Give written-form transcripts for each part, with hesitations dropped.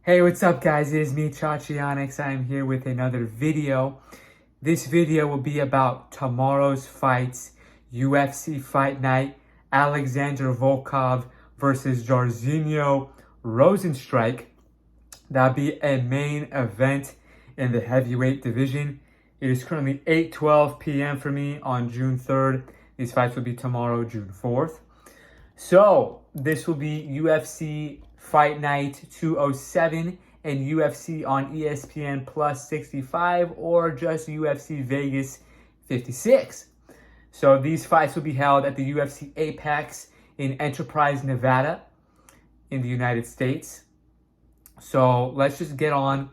Hey, what's up guys? It is me, Chachionics. I am here with another video. This video will be about tomorrow's fights, UFC Fight Night, Alexander Volkov versus Jairzinho Rozenstruik. That'll be a main event in the heavyweight division. It is currently 8:12 p.m. for me on June 3rd. These fights will be tomorrow, June 4th. So, this will be UFC Fight Night 207 and UFC on ESPN Plus 65 or just UFC Vegas 56. So these fights will be held at the UFC Apex in Enterprise, Nevada in the United States. So let's just get on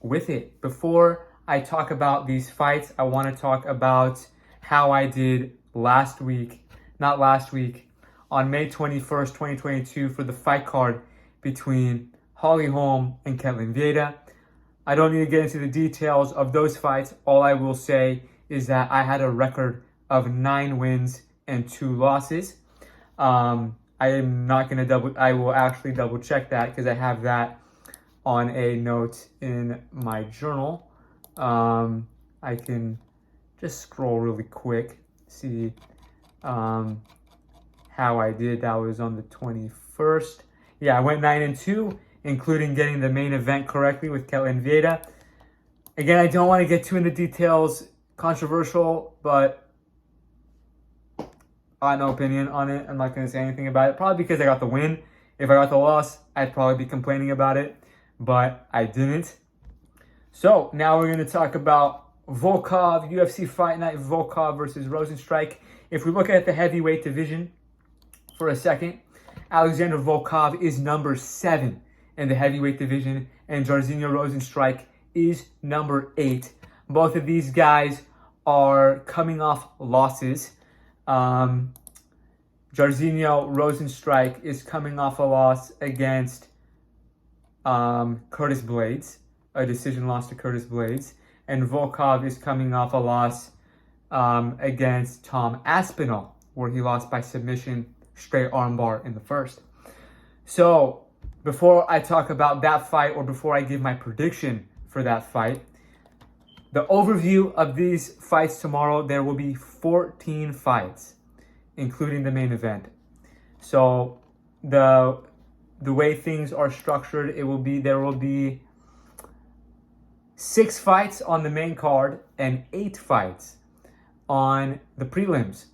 with it. Before I talk about these fights, I want to talk about how I did on May 21st, 2022 for the fight card between Holly Holm and Ketlen Vieira. I don't need to get into the details of those fights. All I will say is that I had a record of 9 wins and 2 losses. I will actually double check that because I have that on a note in my journal. I can just scroll really quick, see how I did. That was on the 21st. Yeah, I went 9-2, including getting the main event correctly with Ketlen Vieira. Again, I don't want to get too into details, controversial, but I have no opinion on it. I'm not going to say anything about it, probably because I got the win. If I got the loss, I'd probably be complaining about it, but I didn't. So now we're going to talk about Volkov, UFC Fight Night, Volkov versus Rozenstruik. If we look at the heavyweight division for a second, Alexander Volkov is number 7 in the heavyweight division, and Jairzinho Rozenstruik is number 8. Both of these guys are coming off losses. Jairzinho Rozenstruik is coming off a loss against Curtis Blades, a decision loss to Curtis Blades, and Volkov is coming off a loss against Tom Aspinall, where he lost by submission, straight armbar in the first. So before I talk about that fight, or before I give my prediction for that fight, the overview of these fights tomorrow, there will be 14 fights, including the main event. So the way things are structured, there will be 6 fights on the main card and 8 fights on the prelims.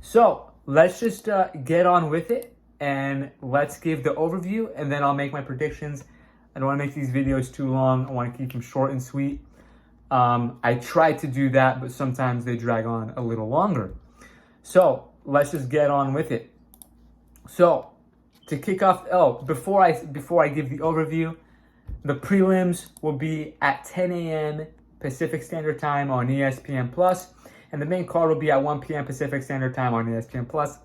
So let's just get on with it and let's give the overview, and then I'll make my predictions. I don't want to make these videos too long. I want to keep them short and sweet. I try to do that, but sometimes they drag on a little longer. So let's just get on with it. So to kick off, before I give the overview, the prelims will be at 10 a.m. Pacific Standard Time on ESPN Plus, and the main card will be at 1 p.m. Pacific Standard Time on ESPN Plus.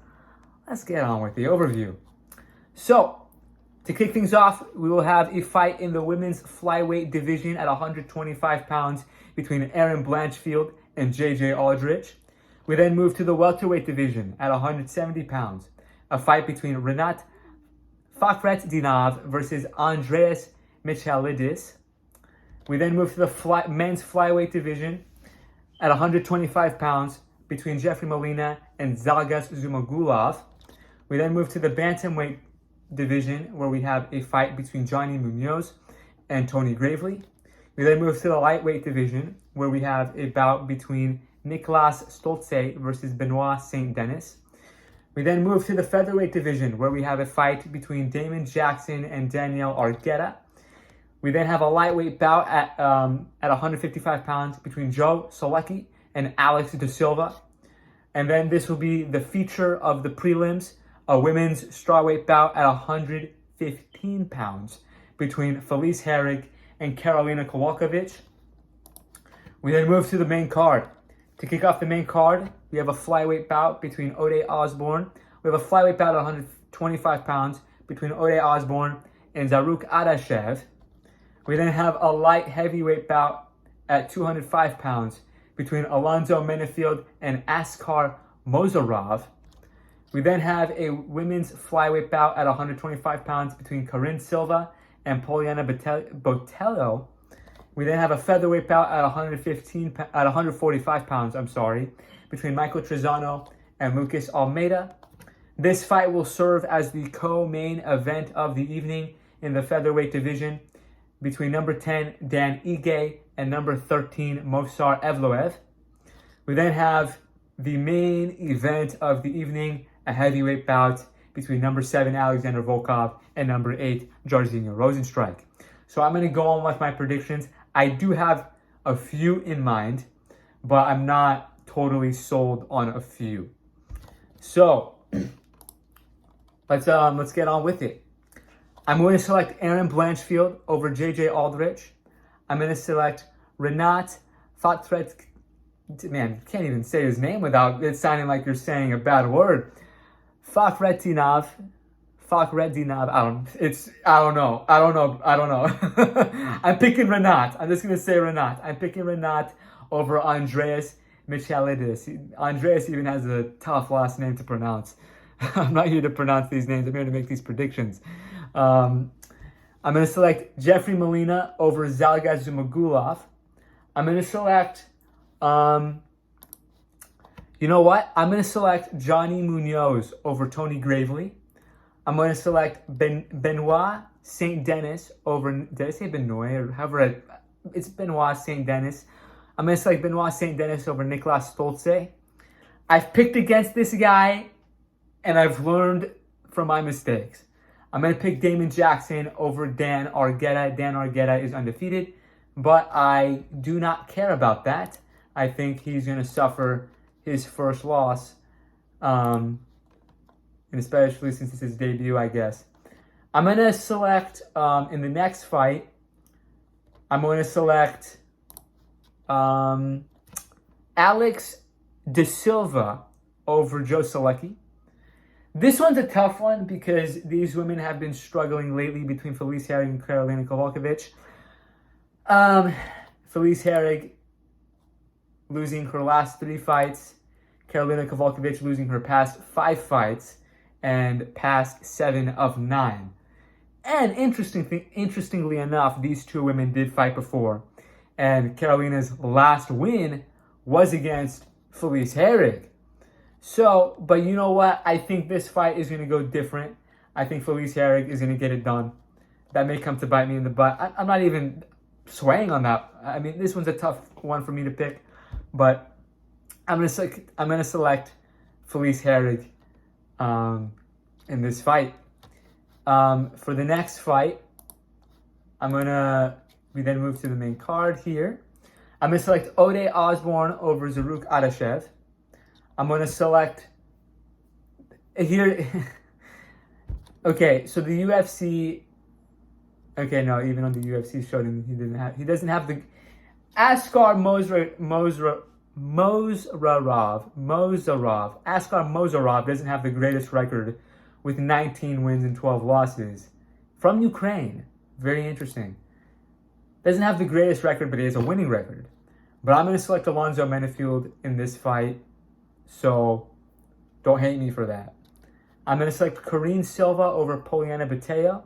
Let's get on with the overview. So, to kick things off, we will have a fight in the women's flyweight division at 125 pounds between Erin Blanchfield and JJ Aldrich. We then move to the welterweight division at 170 pounds, a fight between Renat Fakhretdinov versus Andreas Michalidis. We then move to the men's flyweight division at 125 pounds between Jeffrey Molina and Zhalgas Zumagulov. We then move to the bantamweight division, where we have a fight between Johnny Munoz and Tony Gravely. We then move to the lightweight division, where we have a bout between Niklas Stolze versus Benoit St. Denis. We then move to the featherweight division, where we have a fight between Damon Jackson and Daniel Argueta. We then have a lightweight bout at 155 pounds between Joe Solecki and Alex De Silva. And then this will be the feature of the prelims, a women's strawweight bout at 115 pounds between Felice Herrig and Karolina Kowalkiewicz. We then move to the main card. To kick off the main card, we have a flyweight bout between Ode Osborne. We have a flyweight bout at 125 pounds between Ode Osborne and Zaruk Adashev. We then have a light heavyweight bout at 205 pounds between Alonzo Menefield and Askar Mozarov. We then have a women's flyweight bout at 125 pounds between Corinne Silva and Poliana Botelho. We then have a featherweight bout at 145 pounds, between Michael Trizano and Lucas Almeida. This fight will serve as the co-main event of the evening in the featherweight division between number 10, Dan Ige, and number 13, Movsar Evloev. We then have the main event of the evening, a heavyweight bout between number 7, Alexander Volkov, and number 8, Jairzinho Rozenstruik. So I'm going to go on with my predictions. I do have a few in mind, but I'm not totally sold on a few. So let's get on with it. I'm going to select Aaron Blanchfield over JJ Aldrich. I'm going to select Renat Fatret. Man, you can't even say his name without it sounding like you're saying a bad word. Fakhretdinov. I don't know. I'm picking Renat. I'm just going to say Renat. I'm picking Renat over Andreas Michailidis. Andreas even has a tough last name to pronounce. I'm not here to pronounce these names. I'm here to make these predictions. I'm going to select Jeffrey Molina over Zhalgas Zhumagulov. I'm going to select, you know what? I'm going to select Johnny Munoz over Tony Gravely. I'm going to select Benoit St. Denis over, did I say Benoit? Or however, it's Benoit St. Denis. I'm going to select Benoit St. Denis over Niklas Stolze. I've picked against this guy, and I've learned from my mistakes. I'm going to pick Damon Jackson over Dan Argueta. Dan Argueta is undefeated, but I do not care about that. I think he's going to suffer his first loss, and especially since it's his debut, I guess. I'm going to select, in the next fight, I'm going to select Alex De Silva over Joe Selecki. This one's a tough one because these women have been struggling lately between Felice Herrig and Karolina Kowalkiewicz. Felice Herrig losing her last 3 fights, Karolina Kowalkiewicz losing her past 5 fights, and past 7 of 9. And interestingly enough, these 2 women did fight before, and Karolina's last win was against Felice Herrig. So, but you know what? I think this fight is going to go different. I think Felice Herrig is going to get it done. That may come to bite me in the butt. I'm not even swaying on that. I mean, this one's a tough one for me to pick, but I'm going to select Felice Herrig in this fight. For the next fight, we then move to the main card here. I'm going to select Ode Osborne over Zaruk Adashev. I'm going to select here. Okay, so the UFC. Okay, no, even on the UFC showed him he doesn't have the Askar Mozarov. Askar Mozarov doesn't have the greatest record with 19 wins and 12 losses. From Ukraine. Very interesting. Doesn't have the greatest record, but he has a winning record. But I'm going to select Alonzo Menafield in this fight, so don't hate me for that. I'm going to select Karine Silva over Poliana Botelho.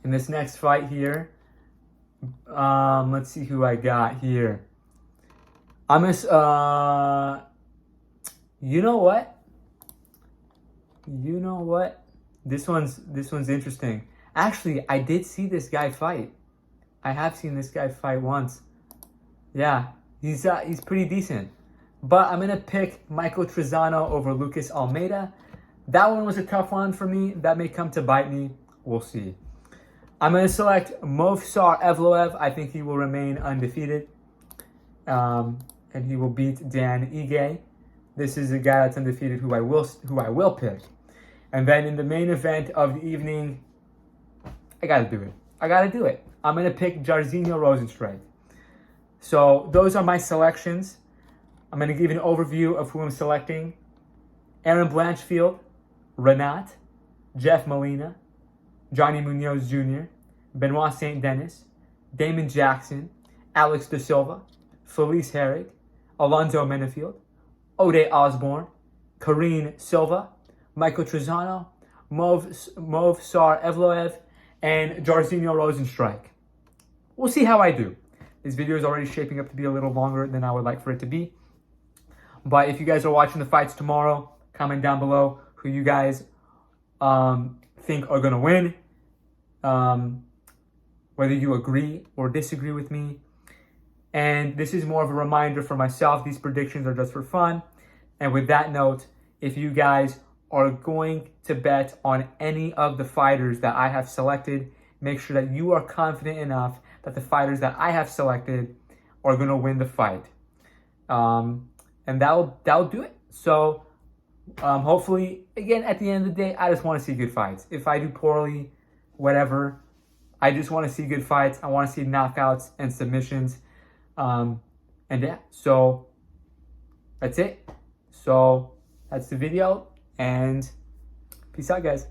In this next fight here, let's see who I got here. I'm going to, you know what? This one's interesting. Actually, I did see this guy fight. I have seen this guy fight once. Yeah, he's pretty decent. But I'm gonna pick Michael Trizano over Lucas Almeida. That one was a tough one for me. That may come to bite me. We'll see. I'm gonna select Movsar Evloev. I think he will remain undefeated, and he will beat Dan Ige. This is a guy that's undefeated who I will pick. And then in the main event of the evening, I gotta do it. I'm gonna pick Jairzinho Rozenstruik. So those are my selections. I'm gonna give you an overview of who I'm selecting: Aaron Blanchfield, Renat, Jeff Molina, Johnny Munoz Jr., Benoit St. Denis, Damon Jackson, Alex De Silva, Felice Herrig, Alonzo Menafield, Ode Osborne, Karine Silva, Michael Trizano, Movsar Evloev, and Jairzinho Rozenstruik. We'll see how I do. This video is already shaping up to be a little longer than I would like for it to be. But if you guys are watching the fights tomorrow, comment down below who you guys think are going to win. Whether you agree or disagree with me. And this is more of a reminder for myself. These predictions are just for fun. And with that note, if you guys are going to bet on any of the fighters that I have selected, make sure that you are confident enough that the fighters that I have selected are going to win the fight. And that'll do it. So hopefully, again, at the end of the day, I just want to see good fights. If I do poorly, whatever, I just want to see good fights. I want to see knockouts and submissions. And yeah, so that's it. So that's the video, and peace out, guys.